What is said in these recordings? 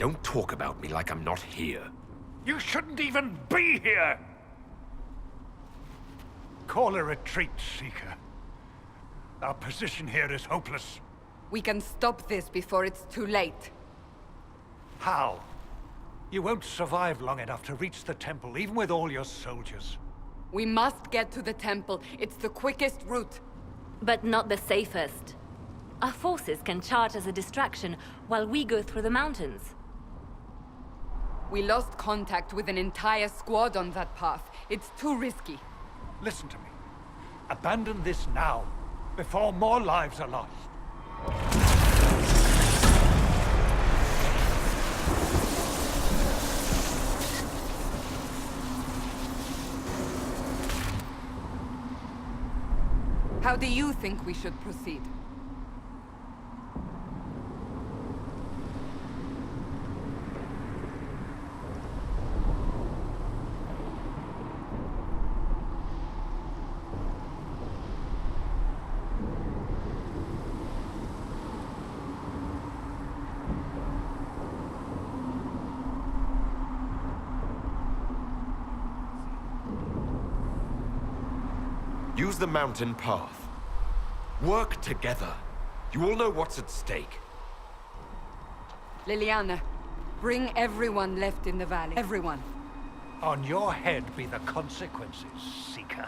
Don't talk about me like I'm not here. You shouldn't even be here! Call a retreat, Seeker. Our position here is hopeless. We can stop this before it's too late. How? You won't survive long enough to reach the temple, even with all your soldiers. We must get to the temple. It's the quickest route. But not the safest. Our forces can charge as a distraction while we go through the mountains. We lost contact with an entire squad on that path. It's too risky. Listen to me. Abandon this now, before more lives are lost. How do you think we should proceed? Use the mountain path. Work together. You all know what's at stake. Liliana, bring everyone left in the valley. Everyone. On your head be the consequences, Seeker.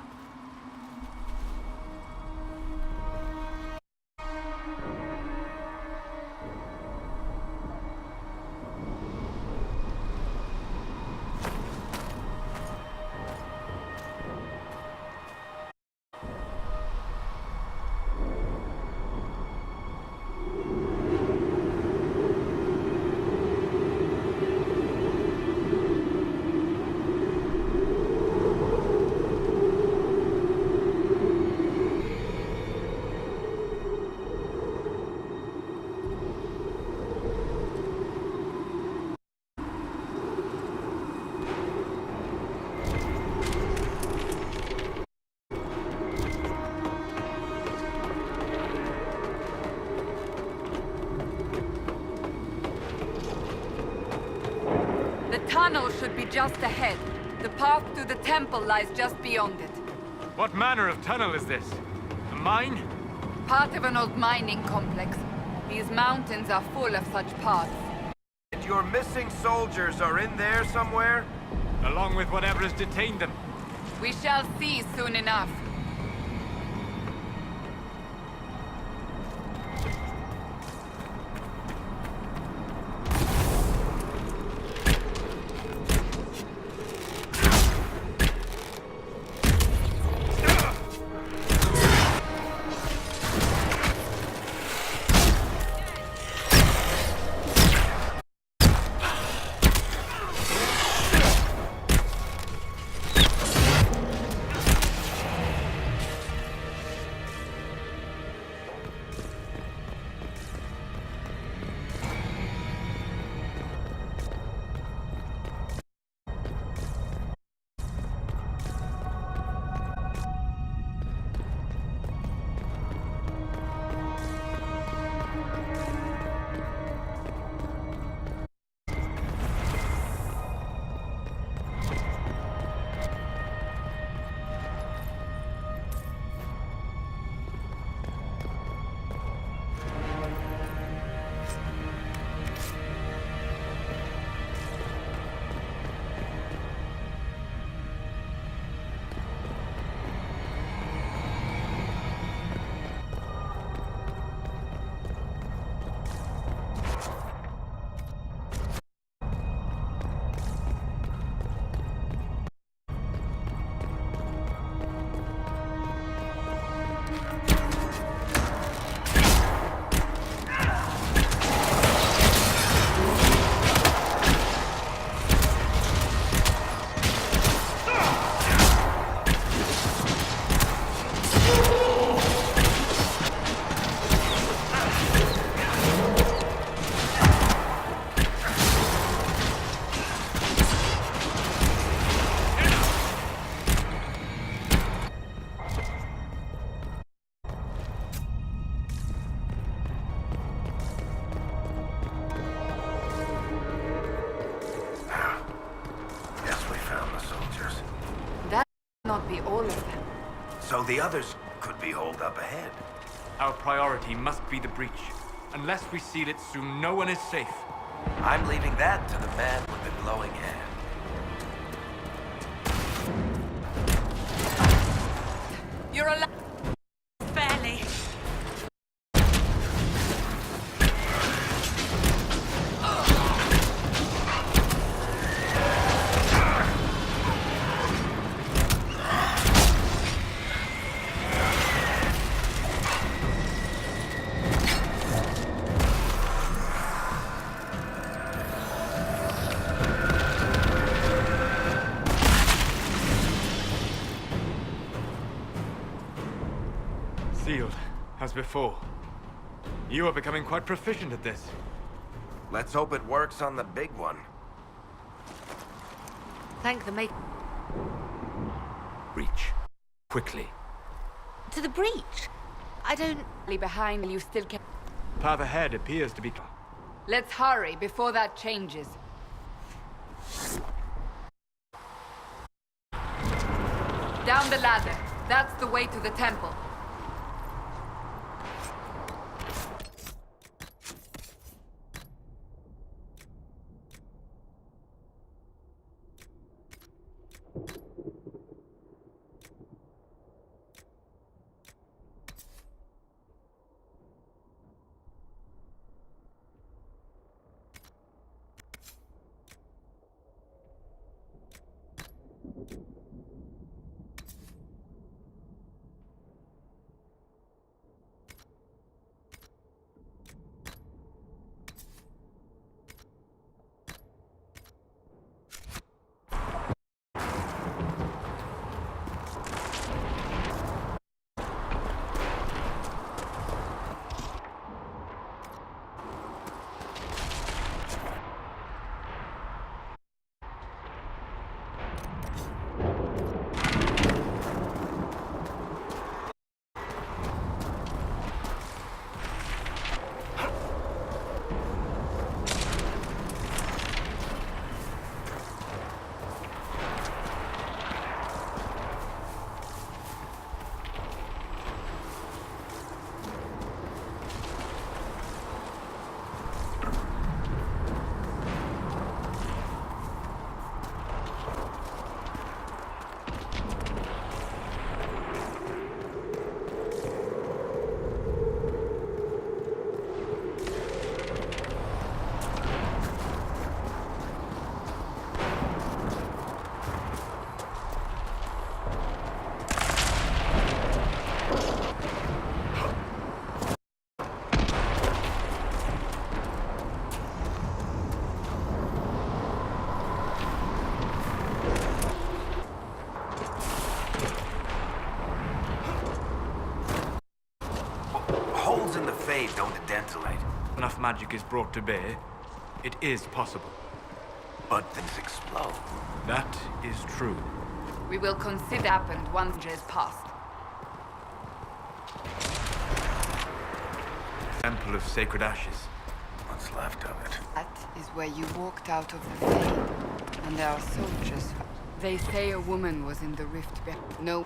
The tunnel should be just ahead. The path to the temple lies just beyond it. What manner of tunnel is this? A mine? Part of an old mining complex. These mountains are full of such paths. And your missing soldiers are in there somewhere? Along with whatever has detained them. We shall see soon enough. all of them. So the others could be holed up ahead. Our priority must be the breach. Unless we seal it soon, no one is safe. I'm leaving that to the man with the glowing hand. You're alive. Barely. Sealed, as before. You are becoming quite proficient at this. Let's hope it works on the big one. Thank the make. Reach. Quickly. To the breach. I don't. Behind you still can. Path ahead appears to be... Let's hurry before that changes. Down the ladder. That's the way to the temple. Holes in the fade don't dentillate, Enough magic is brought to bear, it is possible. but things explode. That is true. We will consider happened once it is past. Temple of Sacred Ashes. What's left of it? That is where you walked out of the fade, and there are soldiers. They say a woman was in the rift. No.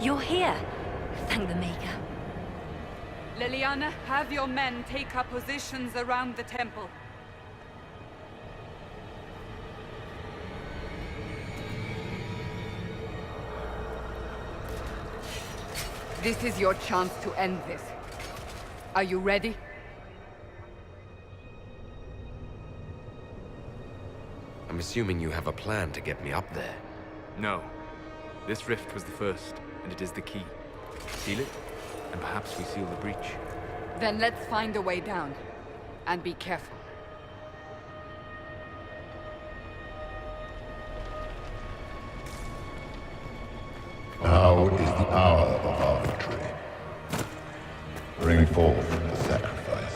You're here. Thank the Maker. Leliana, have your men take up positions around the temple. This is your chance to end this. Are you ready? I'm assuming you have a plan to get me up there. No. This rift was the first, and it is the key. Seal it, and perhaps we seal the breach. Then let's find a way down. And be careful. Now is the hour of our victory. Bring forth the sacrifice.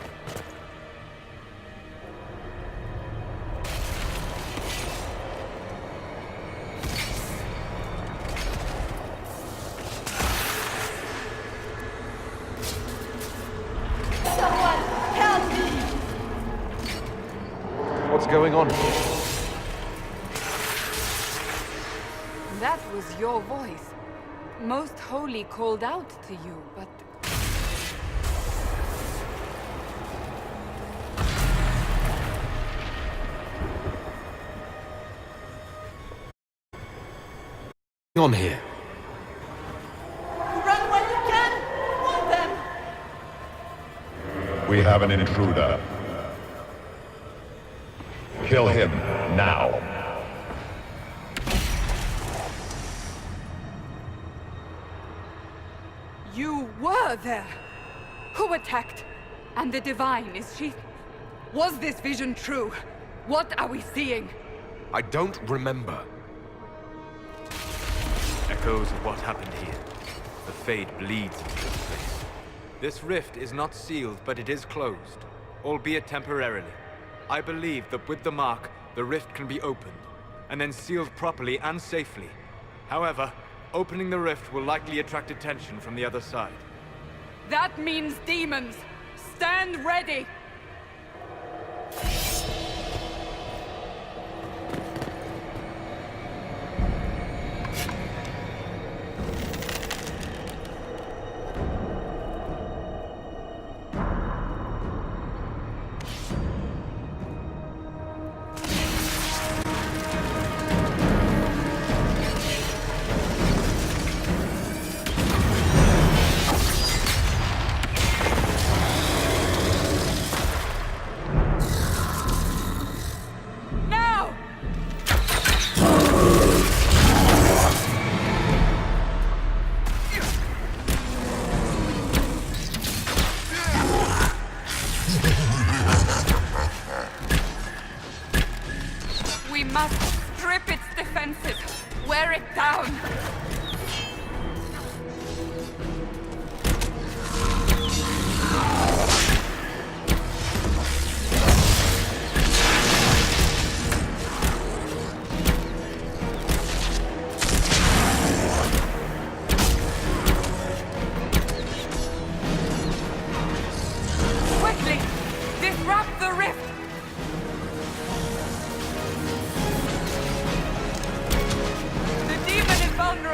What's going on here? That was your voice. Most Holy called out to you, but... On here. Run while you can! Want them! We have an intruder. Kill him now. You were there! Who attacked? And the Divine, is she... Was this vision true? What are we seeing? I don't remember. Echoes of what happened here. The Fade bleeds into this place. This rift is not sealed, but it is closed, albeit temporarily. I believe that with the mark, the rift can be opened, and then sealed properly and safely. However, opening the rift will likely attract attention from the other side. That means demons! Stand ready! We must strip its defenses, wear it down. Quickly, disrupt the rift. The demon is vulnerable.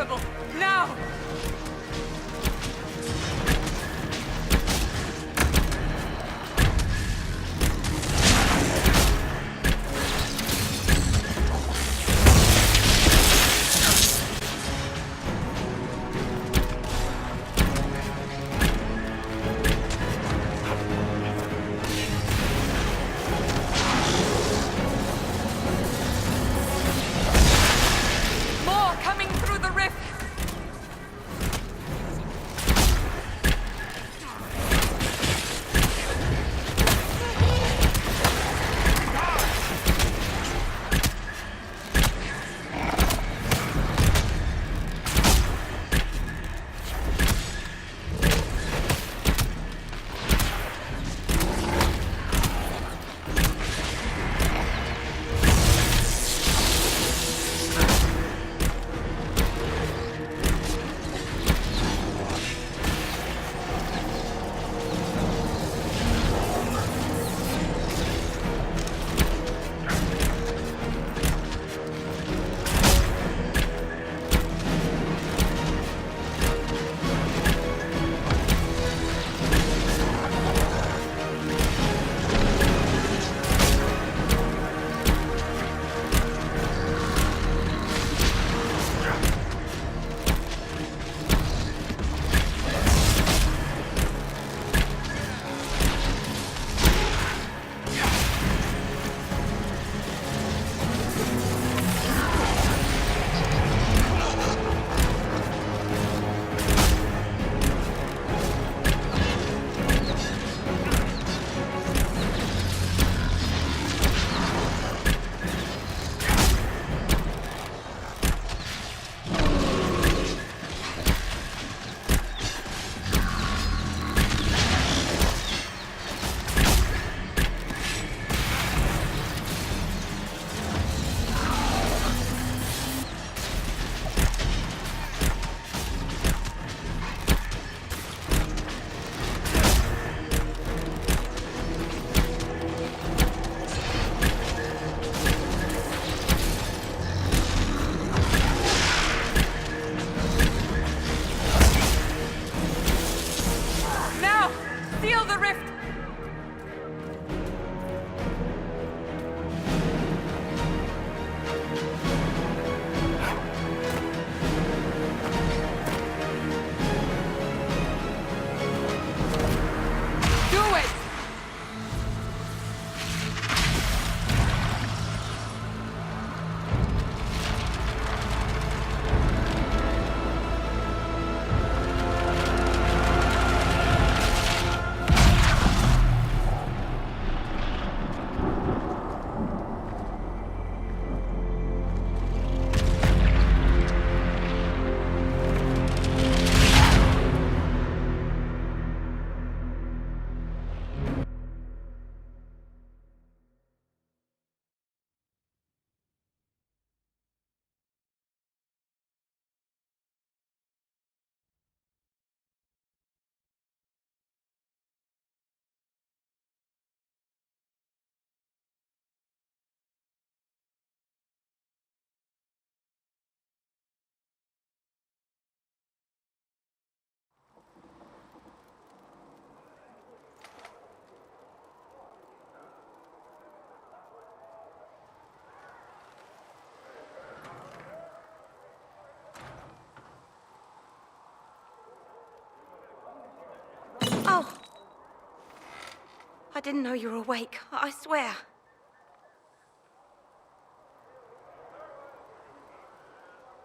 didn't know you were awake, I swear.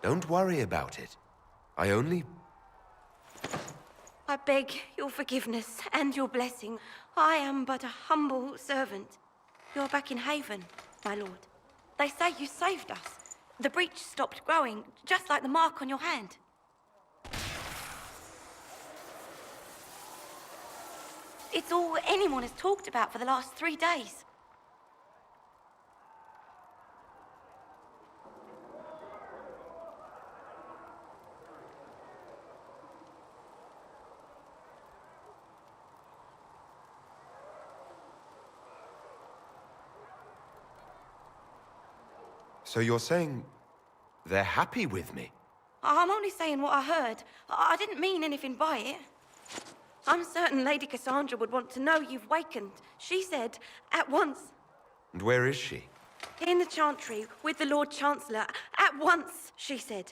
Don't worry about it. I only... I beg your forgiveness and your blessing. I am but a humble servant. You're back in Haven, my lord. They say you saved us. The breach stopped growing, just like the mark on your hand. It's all anyone has talked about for the last 3 days. So you're saying they're happy with me? I'm only saying what I heard. I didn't mean anything by it. I'm certain Lady Cassandra would want to know you've wakened. She said, at once. And where is she? In the Chantry, with the Lord Chancellor. At once, she said.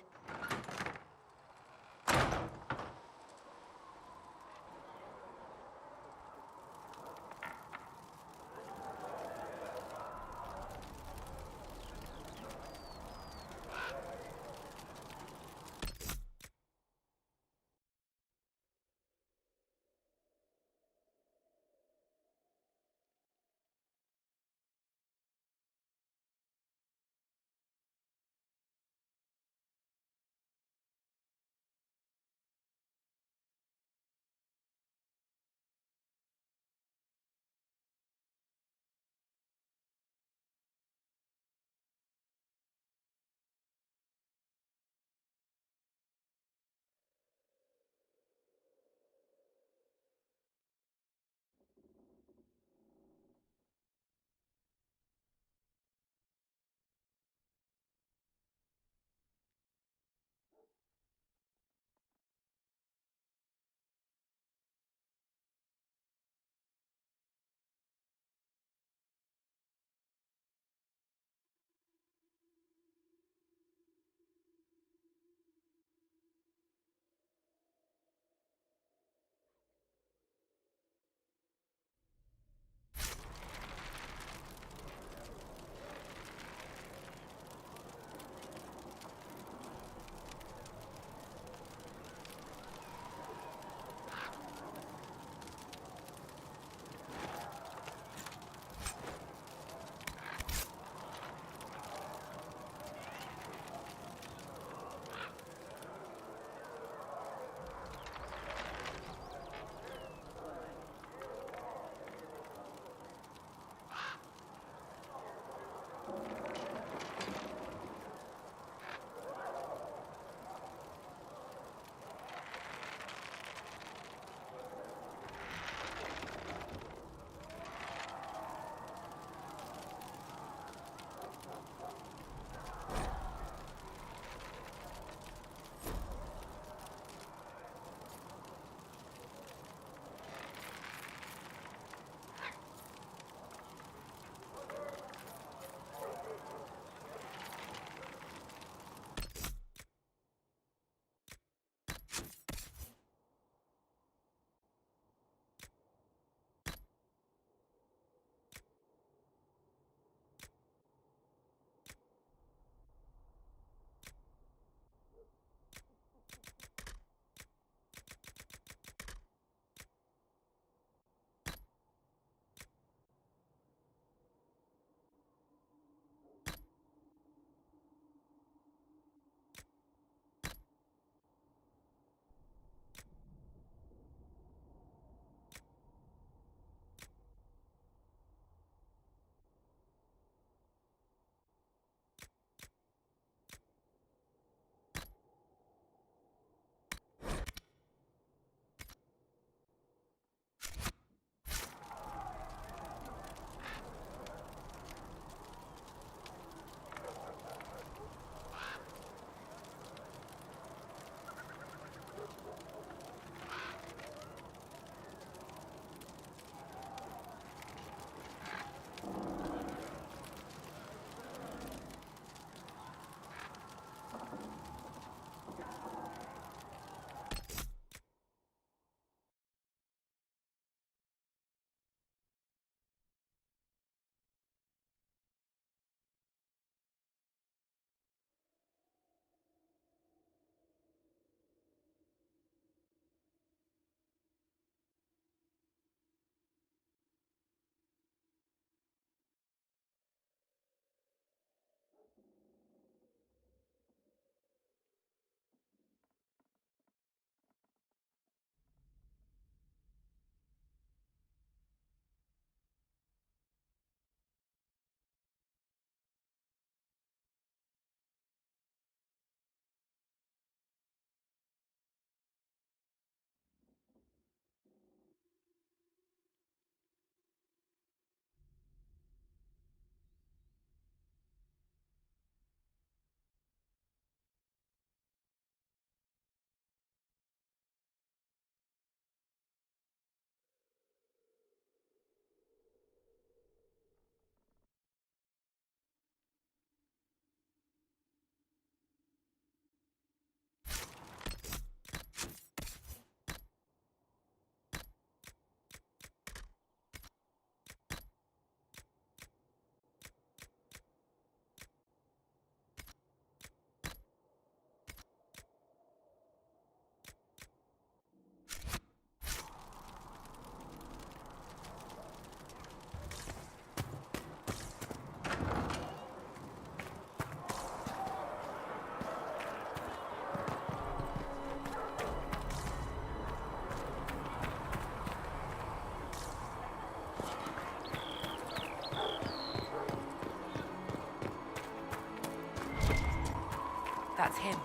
That's him.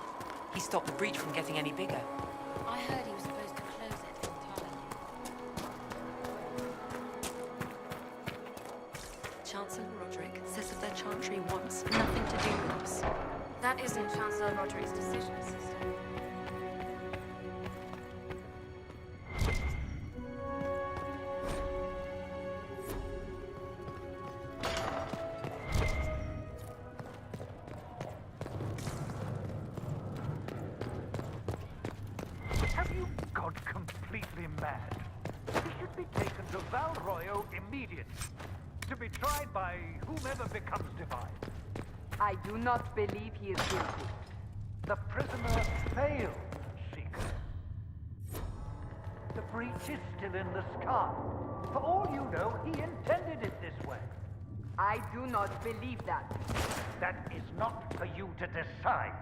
He stopped the breach from getting any bigger. I heard he was supposed to close it entirely. Chancellor Roderick says that their chantry wants nothing to do with us. That isn't Chancellor Roderick's decision, sister. Have you gone completely mad? He should be taken to Val Royo immediately, to be tried by whomever becomes divine. I do not believe he is guilty. The prisoner failed, Seeker. The breach is still in the sky. For all you know, he intended it this way. I do not believe that. That is not for you to decide.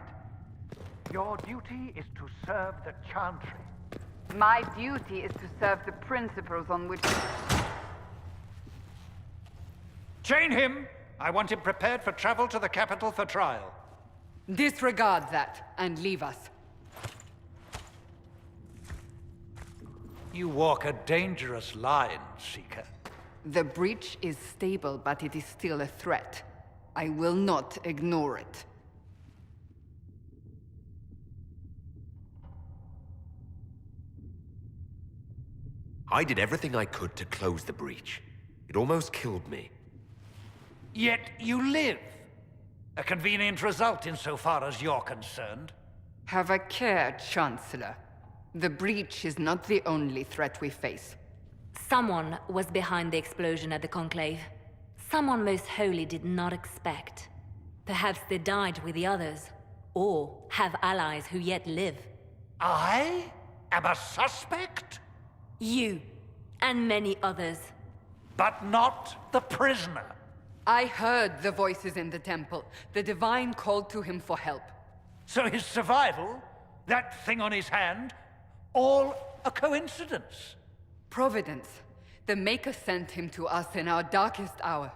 Your duty is to serve the Chantry. My duty is to serve the principles on which... Chain him! I want him prepared for travel to the capital for trial. Disregard that, and leave us. You walk a dangerous line, Seeker. The breach is stable, but it is still a threat. I will not ignore it. I did everything I could to close the breach. It almost killed me. Yet you live. A convenient result insofar as you're concerned. Have a care, Chancellor. The breach is not the only threat we face. Someone was behind the explosion at the Conclave. Someone most holy did not expect. Perhaps they died with the others, or have allies who yet live. I am a suspect? You, and many others. But not the prisoner. I heard the voices in the temple. The Divine called to him for help. So his survival, that thing on his hand, all a coincidence. Providence. The Maker sent him to us in our darkest hour.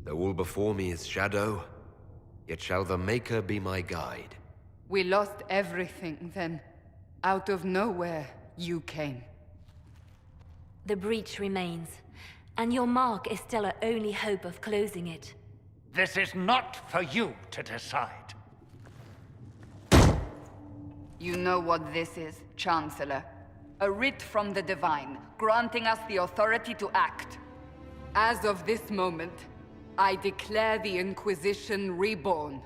Though all before me is shadow, yet shall the Maker be my guide. We lost everything then. Out of nowhere, you came. The breach remains, and your mark is still our only hope of closing it. This is not for you to decide. You know what this is, Chancellor. A writ from the Divine, granting us the authority to act. As of this moment, I declare the Inquisition reborn.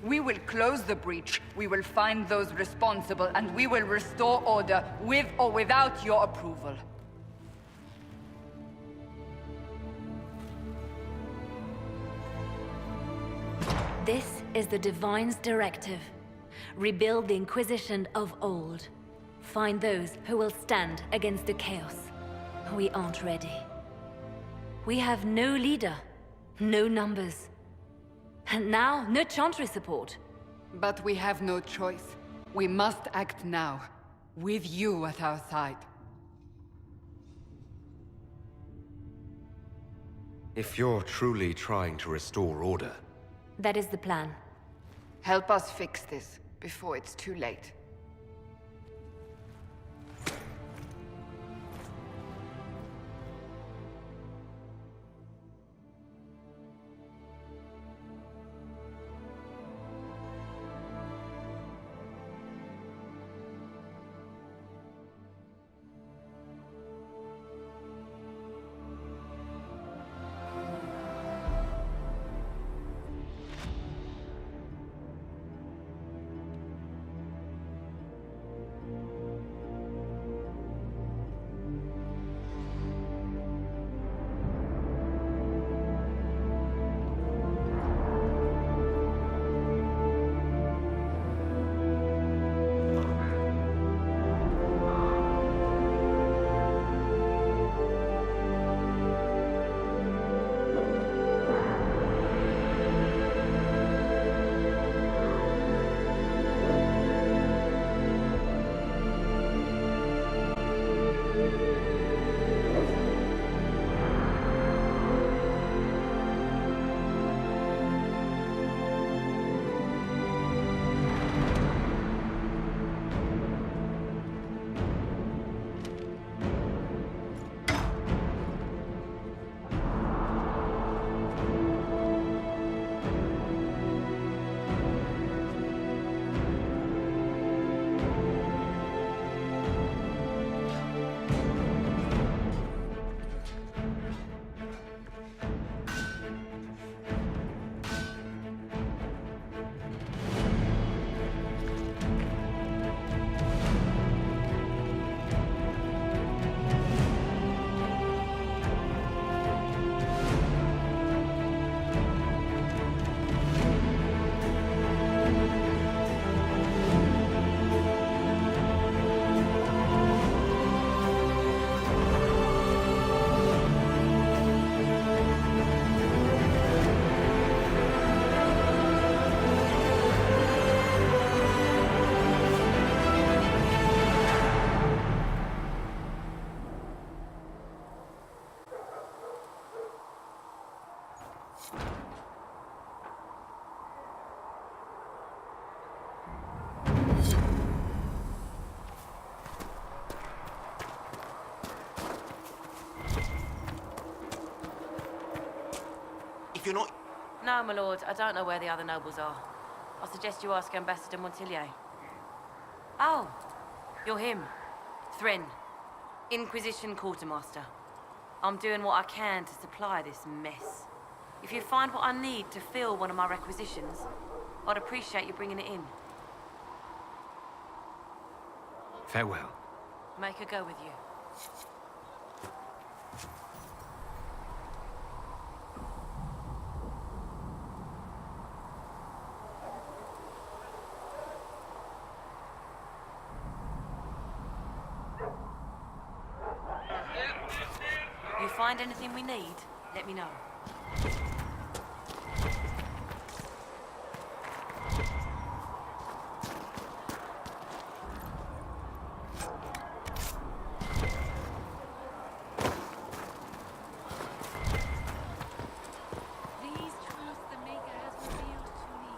We will close the breach, we will find those responsible, and we will restore order, with or without your approval. This is the Divine's directive. Rebuild the Inquisition of old. Find those who will stand against the chaos. We aren't ready. We have no leader, no numbers. And now, no Chantry support. But we have no choice. We must act now, with you at our side. If you're truly trying to restore order... That is the plan. Help us fix this, before it's too late. If you're not... No, my lord, I don't know where the other nobles are. I suggest you ask Ambassador Montillier. Oh, you're him. Thrin, Inquisition Quartermaster. I'm doing what I can to supply this mess. If you find what I need to fill one of my requisitions, I'd appreciate you bringing it in. Farewell. Make her go with you. You find anything we need, let me know. These truths the Maker has revealed to me.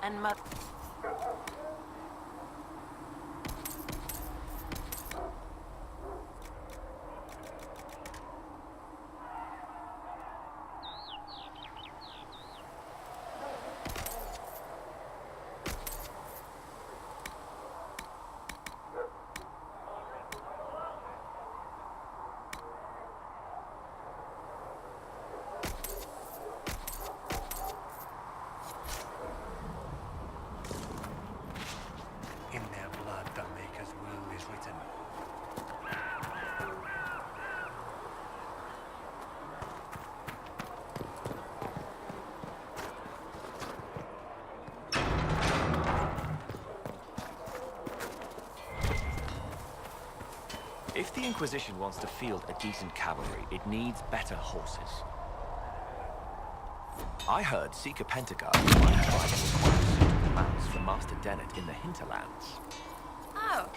And In their blood, the Maker's will is written. If the Inquisition wants to field a decent cavalry, it needs better horses. I heard Seeker Pentagard might try to acquire suitable mounts from Master Dennett in the hinterlands. Oh,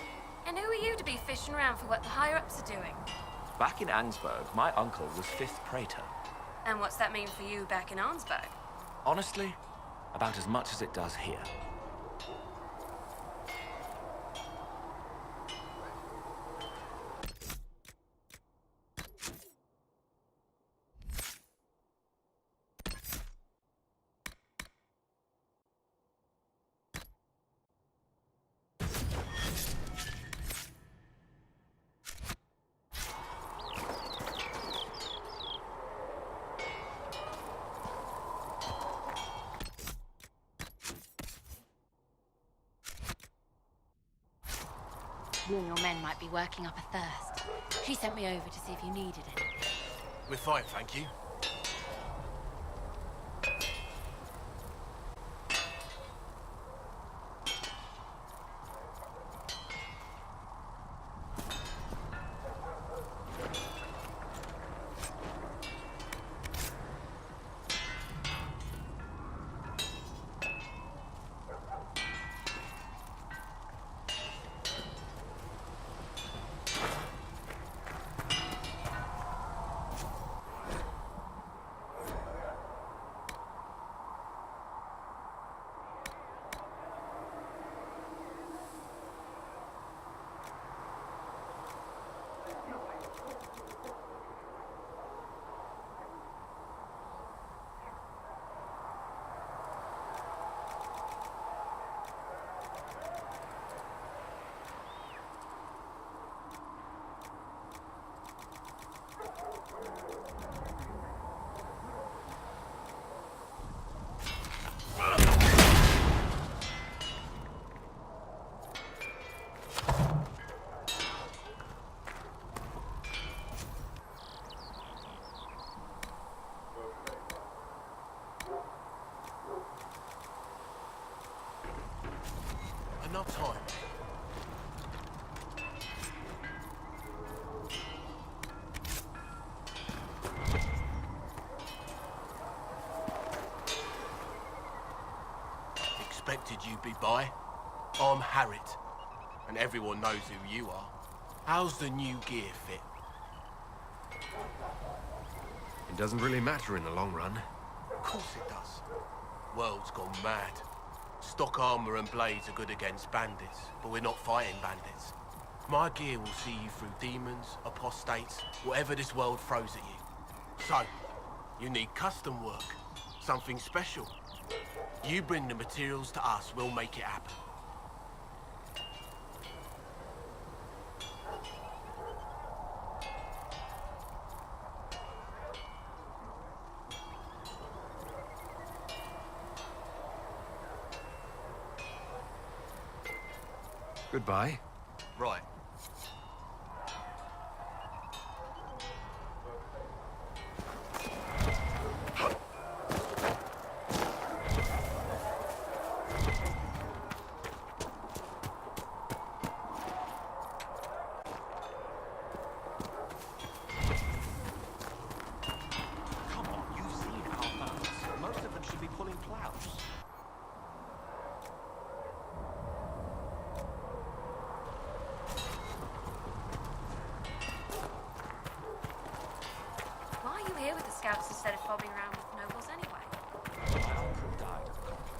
and who are you to be fishing around for what the higher-ups are doing? Back in Angsburg, my uncle was 5th Praetor. And what's that mean for you back in Arnsberg? Honestly, about as much as it does here. You and your men might be working up a thirst. She sent me over to see if you needed any. We're fine, thank you. be by. I'm Harriet, and everyone knows who you are. How's the new gear fit? It doesn't really matter in the long run. Of course it does. World's gone mad. Stock armor and blades are good against bandits, but we're not fighting bandits. My gear will see you through demons, apostates, whatever this world throws at you. So, you need custom work, something special. You bring the materials to us, we'll make it happen. Goodbye. Right. Come on, you've seen our boats. Most of them should be pulling plows. Why are you here with the scouts instead of fobbing around with nobles anyway? My uncle died of conflict.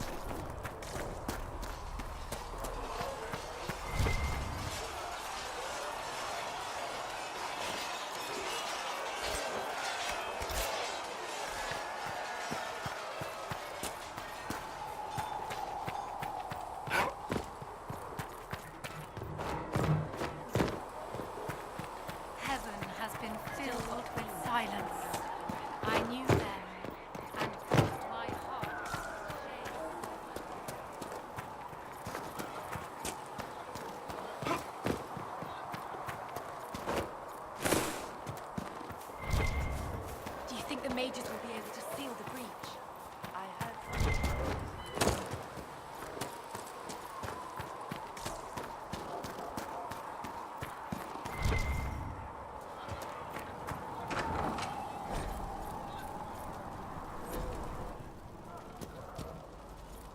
Heaven has been filled with silence. I knew them, and filled my heart with shame. Do you think the mages will be able to seal the breach? I heard from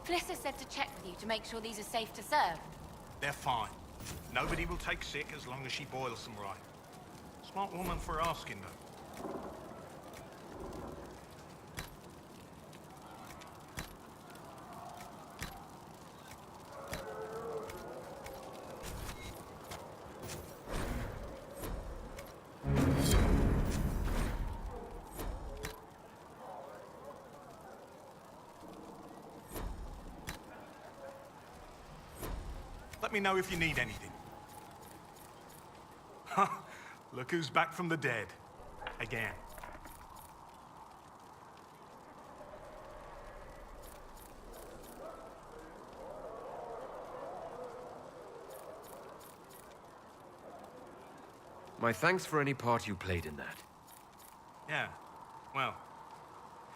Fliss said to check with you to make sure these are safe to serve. They're fine. Nobody will take sick as long as she boils them right. Smart woman for asking, though. Let me know if you need anything. Look who's back from the dead. Again. My thanks for any part you played in that. Yeah, well,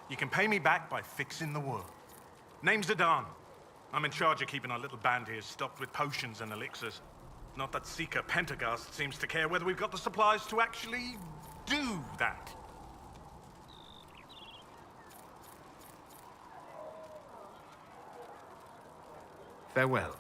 you can pay me back by fixing the world. Name's Adan. I'm in charge of keeping our little band here stocked with potions and elixirs. Not that Seeker Pentagast seems to care whether we've got the supplies to actually do that. Farewell.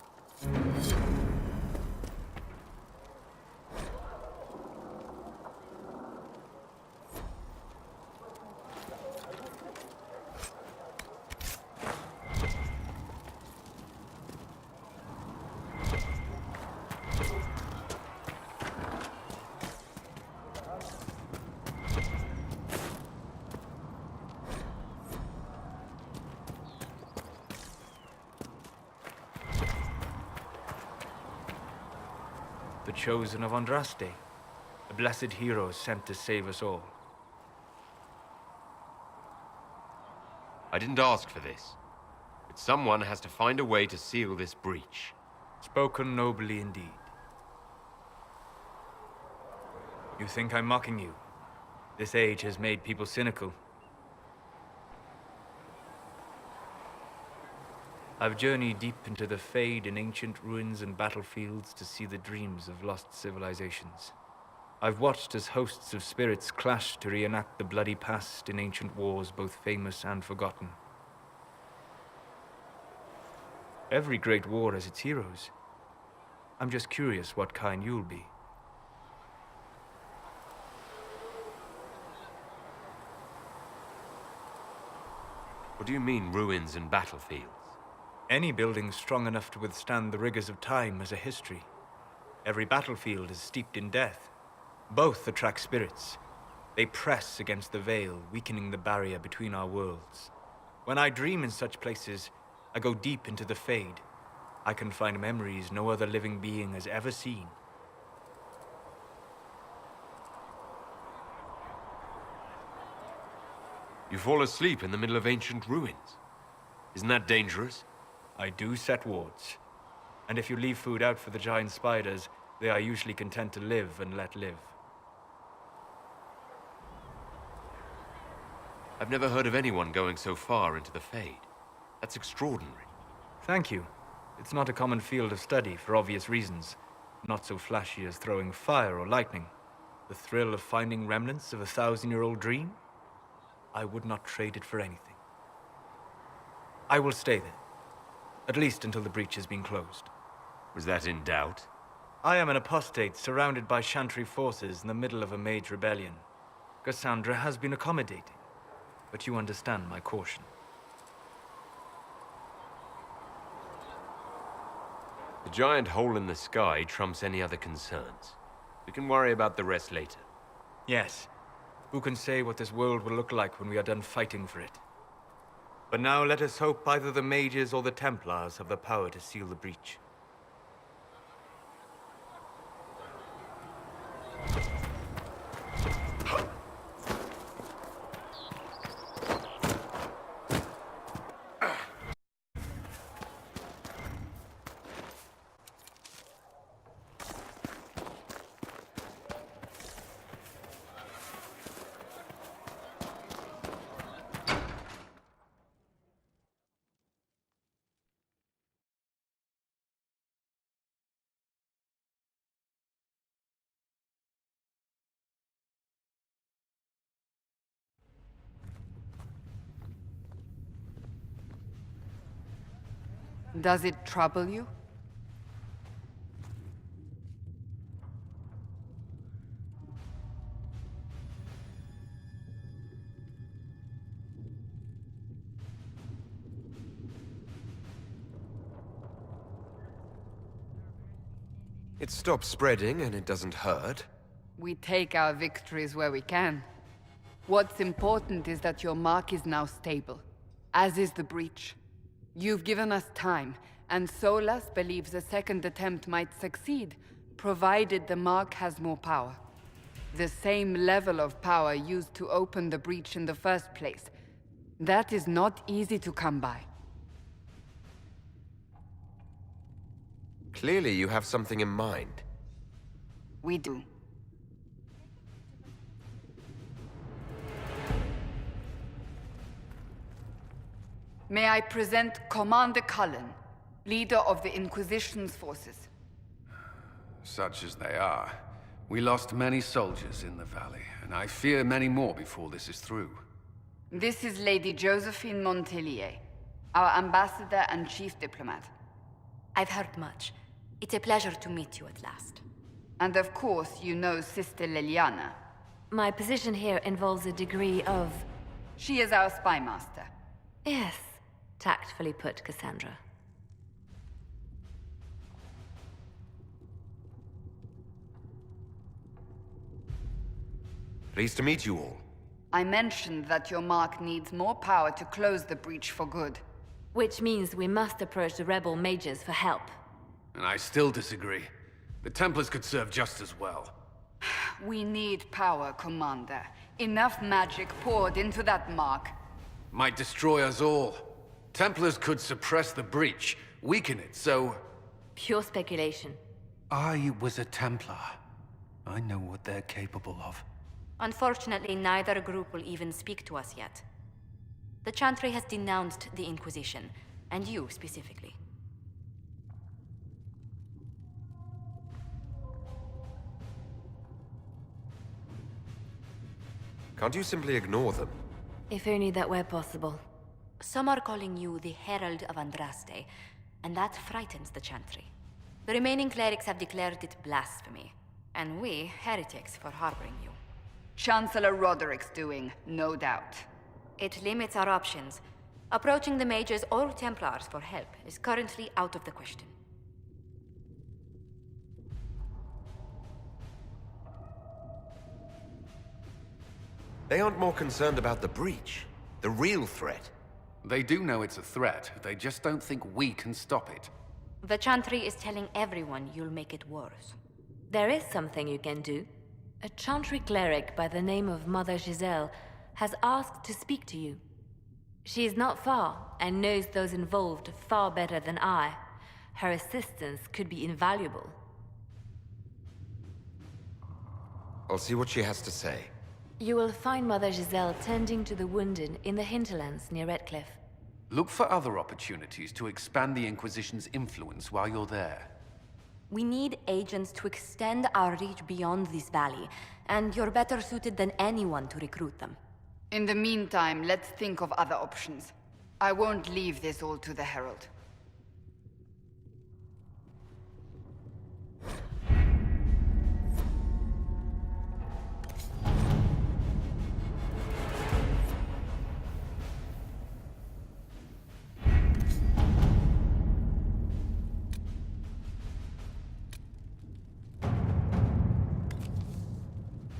The chosen of Andraste, a blessed hero sent to save us all. I didn't ask for this, but someone has to find a way to seal this breach. Spoken nobly indeed. You think I'm mocking you? This age has made people cynical. I've journeyed deep into the Fade in ancient ruins and battlefields to see the dreams of lost civilizations. I've watched as hosts of spirits clash to reenact the bloody past in ancient wars, both famous and forgotten. Every great war has its heroes. I'm just curious what kind you'll be. What do you mean, ruins and battlefields? Any building strong enough to withstand the rigors of time has a history. Every battlefield is steeped in death. Both attract spirits. They press against the veil, weakening the barrier between our worlds. When I dream in such places, I go deep into the Fade. I can find memories no other living being has ever seen. You fall asleep in the middle of ancient ruins. Isn't that dangerous? I do set wards. And if you leave food out for the giant spiders, they are usually content to live and let live. I've never heard of anyone going so far into the Fade. That's extraordinary. Thank you. It's not a common field of study for obvious reasons. Not so flashy as throwing fire or lightning. The thrill of finding remnants of a 1,000-year-old dream? I would not trade it for anything. I will stay there. At least until the breach has been closed. Was that in doubt? I am an apostate surrounded by Chantry forces in the middle of a mage rebellion. Cassandra has been accommodating, but you understand my caution. The giant hole in the sky trumps any other concerns. We can worry about the rest later. Yes. Who can say what this world will look like when we are done fighting for it? But now let us hope either the mages or the Templars have the power to seal the breach. Does it trouble you? It stops spreading and it doesn't hurt. We take our victories where we can. What's important is that your mark is now stable, as is the breach. You've given us time, and Solas believes a second attempt might succeed, provided the mark has more power. The same level of power used to open the breach in the first place. That is not easy to come by. Clearly you have something in mind. We do. May I present Commander Cullen, leader of the Inquisition's forces. Such as they are. We lost many soldiers in the valley, and I fear many more before this is through. This is Lady Josephine Montellier, our ambassador and chief diplomat. I've heard much. It's a pleasure to meet you at last. And of course, you know Sister Liliana. My position here involves a degree of... She is our spy master. Yes, tactfully put, Cassandra. Pleased to meet you all. I mentioned that your mark needs more power to close the breach for good. Which means we must approach the rebel mages for help. And I still disagree. The Templars could serve just as well. We need power, Commander. Enough magic poured into that mark. Might destroy us all. Templars could suppress the breach, weaken it, so... Pure speculation. I was a Templar. I know what they're capable of. Unfortunately, neither group will even speak to us yet. The Chantry has denounced the Inquisition, and you specifically. Can't you simply ignore them? If only that were possible. Some are calling you the Herald of Andraste. and that frightens the Chantry. The remaining clerics have declared it blasphemy, and we, heretics, for harboring you. Chancellor Roderick's doing, no doubt. It limits our options. Approaching the mages or Templars for help is currently out of the question. They aren't more concerned about the breach, the real threat. They do know it's a threat, they just don't think we can stop it. The Chantry is telling everyone you'll make it worse. There is something you can do. A Chantry cleric by the name of Mother Giselle has asked to speak to you. She is not far and knows those involved far better than I. Her assistance could be invaluable. I'll see what she has to say. You will find Mother Giselle tending to the wounded in the hinterlands near Redcliffe. Look for other opportunities to expand the Inquisition's influence while you're there. We need agents to extend our reach beyond this valley, and you're better suited than anyone to recruit them. In the meantime, let's think of other options. I won't leave this all to the Herald.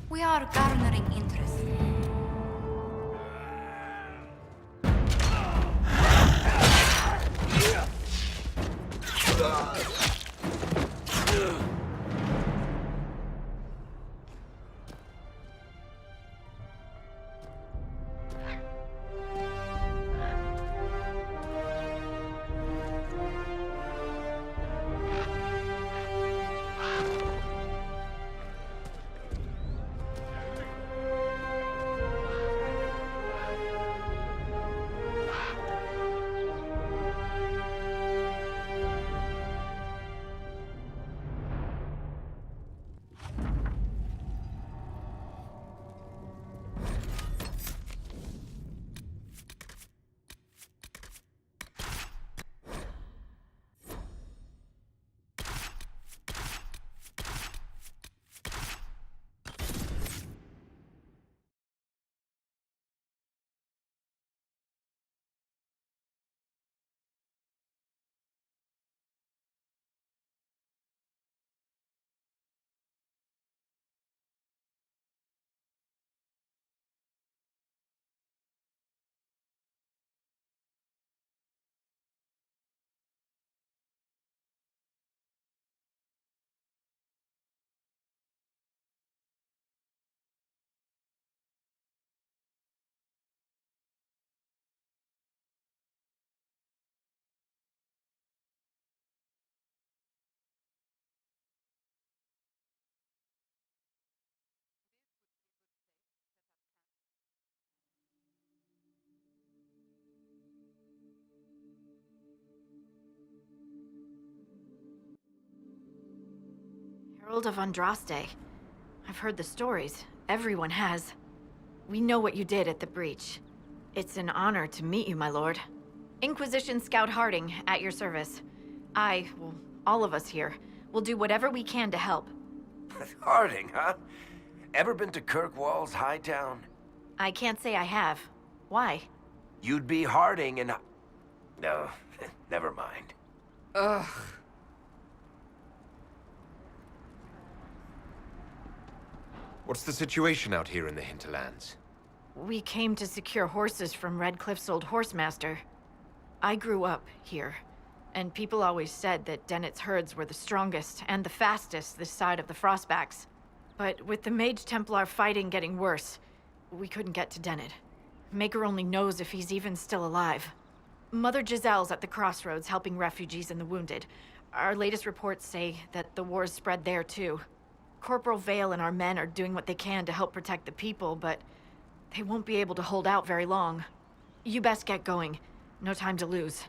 We are garnering interest. Herald of Andraste. I've heard the stories. Everyone has. We know what you did at the breach. It's an honor to meet you, my lord. Inquisition Scout Harding, at your service. Well, all of us here, will do whatever we can to help. Harding, huh? Ever been to Kirkwall's Hightown? I can't say I have. Why? You'd be Harding and... No, never mind. Ugh. What's the situation out here in the hinterlands? We came to secure horses from Redcliffe's old horsemaster. I grew up here, and people always said that Dennett's herds were the strongest and the fastest this side of the Frostbacks. But with the Mage Templar fighting getting worse, we couldn't get to Dennett. Maker only knows if he's even still alive. Mother Giselle's at the crossroads helping refugees and the wounded. Our latest reports say that the war's spread there too. Corporal Vale and our men are doing what they can to help protect the people, but they won't be able to hold out very long. You best get going. No time to lose.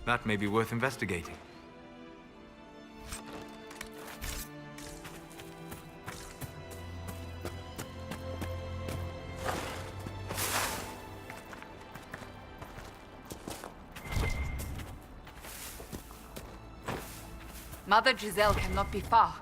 That may be worth investigating. Mother Giselle cannot be far.